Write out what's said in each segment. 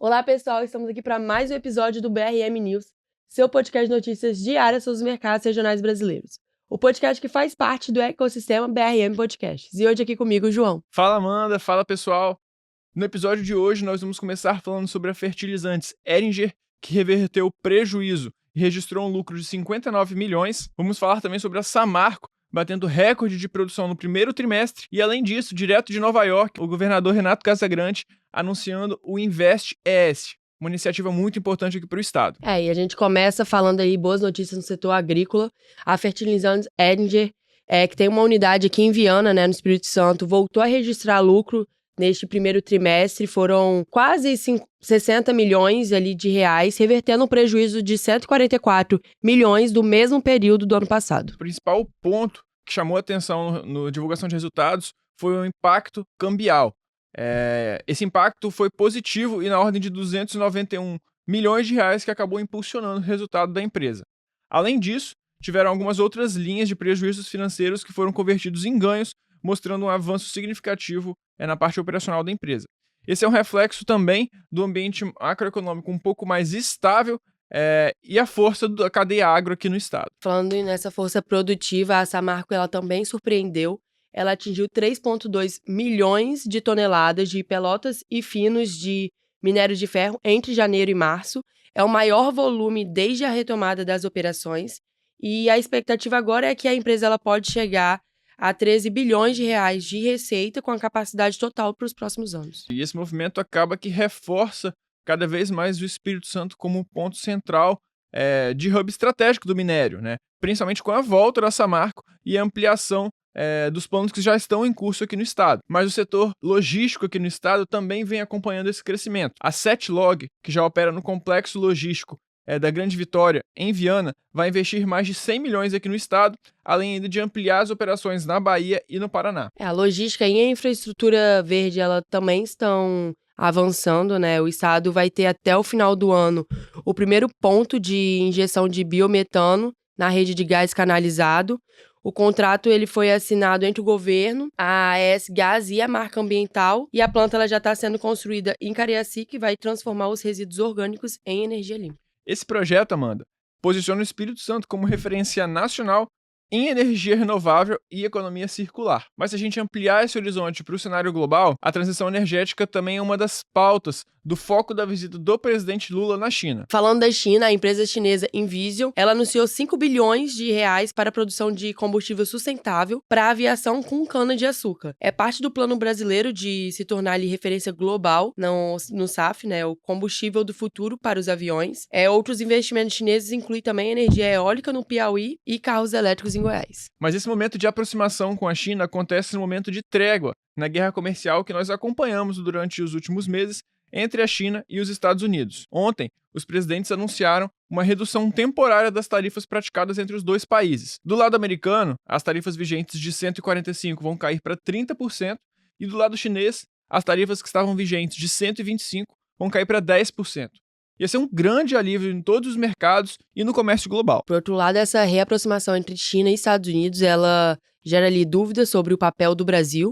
Olá, pessoal, estamos aqui para mais um episódio do BRM News, seu podcast de notícias diárias sobre os mercados regionais brasileiros. O podcast que faz parte do ecossistema BRM Podcasts. E hoje aqui comigo, o João. Fala, Amanda. Fala, pessoal. No episódio de hoje, nós vamos começar falando sobre a Fertilizantes Heringer, que reverteu prejuízo e registrou um lucro de 59 milhões. Vamos falar também sobre a Samarco, batendo recorde de produção no primeiro trimestre. E, além disso, direto de Nova York, o governador Renato Casagrande anunciando o Invest ES, uma iniciativa muito importante aqui para o estado. E a gente começa falando aí boas notícias no setor agrícola. A Fertilizantes Heringer, que tem uma unidade aqui em Viana, no Espírito Santo, voltou a registrar lucro neste primeiro trimestre. Foram quase 60 milhões ali de reais, revertendo um prejuízo de 144 milhões do mesmo período do ano passado. O principal ponto que chamou a atenção na divulgação de resultados foi o impacto cambial. Esse impacto foi positivo e na ordem de 291 milhões de reais, que acabou impulsionando o resultado da empresa. Além disso, tiveram algumas outras linhas de prejuízos financeiros que foram convertidos em ganhos, mostrando um avanço significativo na parte operacional da empresa. Esse é um reflexo também do ambiente macroeconômico um pouco mais estável e a força da cadeia agro aqui no estado. Falando nessa força produtiva, a Samarco ela também surpreendeu. Ela atingiu 3,2 milhões de toneladas de pelotas e finos de minério de ferro entre janeiro e março. É o maior volume desde a retomada das operações. E a expectativa agora é que a empresa ela pode chegar a 13 bilhões de reais de receita com a capacidade total para os próximos anos. E esse movimento acaba que reforça cada vez mais o Espírito Santo como ponto central de hub estratégico do minério, principalmente com a volta da Samarco e a ampliação dos planos que já estão em curso aqui no estado. Mas o setor logístico aqui no estado também vem acompanhando esse crescimento. A Setlog, que já opera no complexo logístico da Grande Vitória, em Viana, vai investir mais de 100 milhões aqui no estado, além ainda de ampliar as operações na Bahia e no Paraná. A logística e a infraestrutura verde ela também estão avançando, O estado vai ter até o final do ano o primeiro ponto de injeção de biometano na rede de gás canalizado. O contrato ele foi assinado entre o governo, a AES Gás e a marca ambiental, e a planta ela já está sendo construída em Cariacica, que vai transformar os resíduos orgânicos em energia limpa. Esse projeto, Amanda, posiciona o Espírito Santo como referência nacional em energia renovável e economia circular. Mas se a gente ampliar esse horizonte para o cenário global, a transição energética também é uma das pautas do foco da visita do presidente Lula na China. Falando da China, a empresa chinesa Envision, ela anunciou 5 bilhões de reais para a produção de combustível sustentável para a aviação com cana-de-açúcar. É parte do plano brasileiro de se tornar ali referência global no SAF, o combustível do futuro para os aviões. Outros investimentos chineses incluem também energia eólica no Piauí e carros elétricos em Goiás. Mas esse momento de aproximação com a China acontece no momento de trégua na guerra comercial que nós acompanhamos durante os últimos meses entre a China e os Estados Unidos. Ontem, os presidentes anunciaram uma redução temporária das tarifas praticadas entre os dois países. Do lado americano, as tarifas vigentes de 145% vão cair para 30%, e do lado chinês, as tarifas que estavam vigentes de 125% vão cair para 10%. Ia ser um grande alívio em todos os mercados e no comércio global. Por outro lado, essa reaproximação entre China e Estados Unidos, ela gera ali dúvidas sobre o papel do Brasil.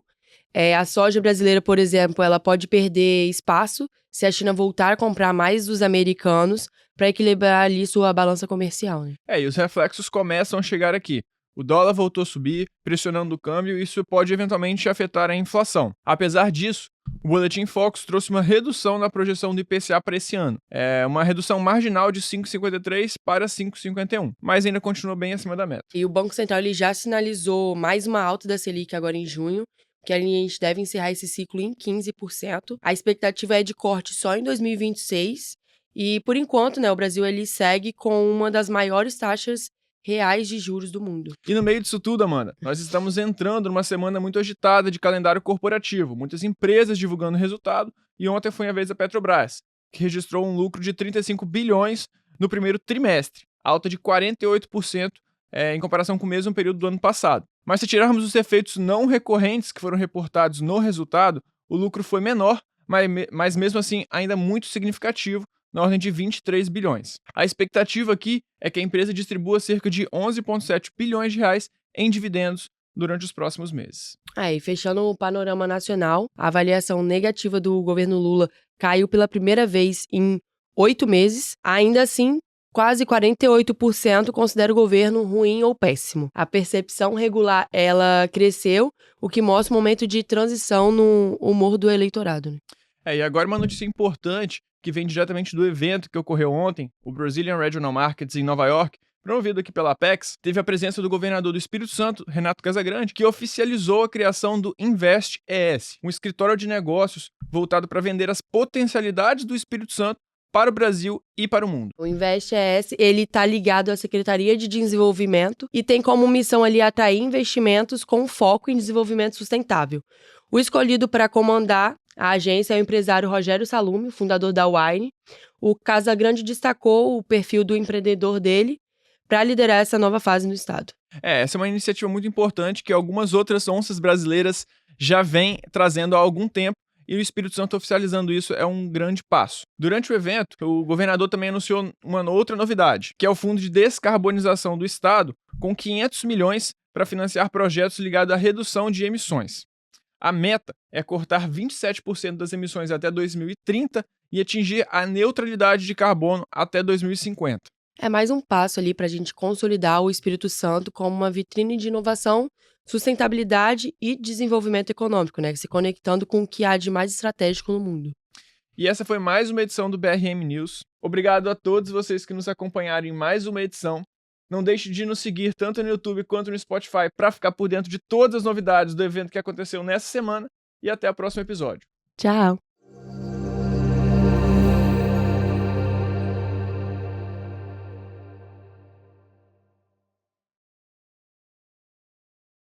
A soja brasileira, por exemplo, ela pode perder espaço se a China voltar a comprar mais dos americanos para equilibrar ali sua balança comercial. E os reflexos começam a chegar aqui. O dólar voltou a subir, pressionando o câmbio, e isso pode eventualmente afetar a inflação. Apesar disso, o Boletim Focus trouxe uma redução na projeção do IPCA para esse ano. Uma redução marginal de 5,53 para 5,51, mas ainda continua bem acima da meta. E o Banco Central ele já sinalizou mais uma alta da Selic agora em junho, que a gente deve encerrar esse ciclo em 15%. A expectativa é de corte só em 2026. E, por enquanto, o Brasil ele segue com uma das maiores taxas reais de juros do mundo. E no meio disso tudo, Amanda, nós estamos entrando numa semana muito agitada de calendário corporativo. Muitas empresas divulgando resultado, e ontem foi a vez da Petrobras, que registrou um lucro de 35 bilhões no primeiro trimestre, alta de 48% em comparação com o mesmo período do ano passado. Mas se tirarmos os efeitos não recorrentes que foram reportados no resultado, o lucro foi menor, mas mesmo assim ainda muito significativo, na ordem de 23 bilhões. A expectativa aqui é que a empresa distribua cerca de 11,7 bilhões de reais em dividendos durante os próximos meses. E fechando o panorama nacional, a avaliação negativa do governo Lula caiu pela primeira vez em 8 meses. Ainda assim, quase 48% considera o governo ruim ou péssimo. A percepção regular, ela cresceu, o que mostra um momento de transição no humor do eleitorado, né? E agora uma notícia importante que vem diretamente do evento que ocorreu ontem, o Brazilian Regional Markets em Nova York, promovido aqui pela Apex. Teve a presença do governador do Espírito Santo, Renato Casagrande, que oficializou a criação do Invest ES, um escritório de negócios voltado para vender as potencialidades do Espírito Santo para o Brasil e para o mundo. O Invest ES, ele está ligado à Secretaria de Desenvolvimento e tem como missão ali atrair investimentos com foco em desenvolvimento sustentável. O escolhido para comandar a agência é o empresário Rogério Salume, fundador da Wine. O Casagrande destacou o perfil do empreendedor dele para liderar essa nova fase no estado. Essa é uma iniciativa muito importante que algumas outras onças brasileiras já vêm trazendo há algum tempo, e o Espírito Santo oficializando isso é um grande passo. Durante o evento, o governador também anunciou uma outra novidade, que é o Fundo de Descarbonização do Estado, com 500 milhões para financiar projetos ligados à redução de emissões. A meta é cortar 27% das emissões até 2030 e atingir a neutralidade de carbono até 2050. É mais um passo ali para a gente consolidar o Espírito Santo como uma vitrine de inovação, sustentabilidade e desenvolvimento econômico, né? Se conectando com o que há de mais estratégico no mundo. E essa foi mais uma edição do BRM News. Obrigado a todos vocês que nos acompanharam em mais uma edição. Não deixe de nos seguir tanto no YouTube quanto no Spotify para ficar por dentro de todas as novidades do evento que aconteceu nessa semana. E até o próximo episódio. Tchau!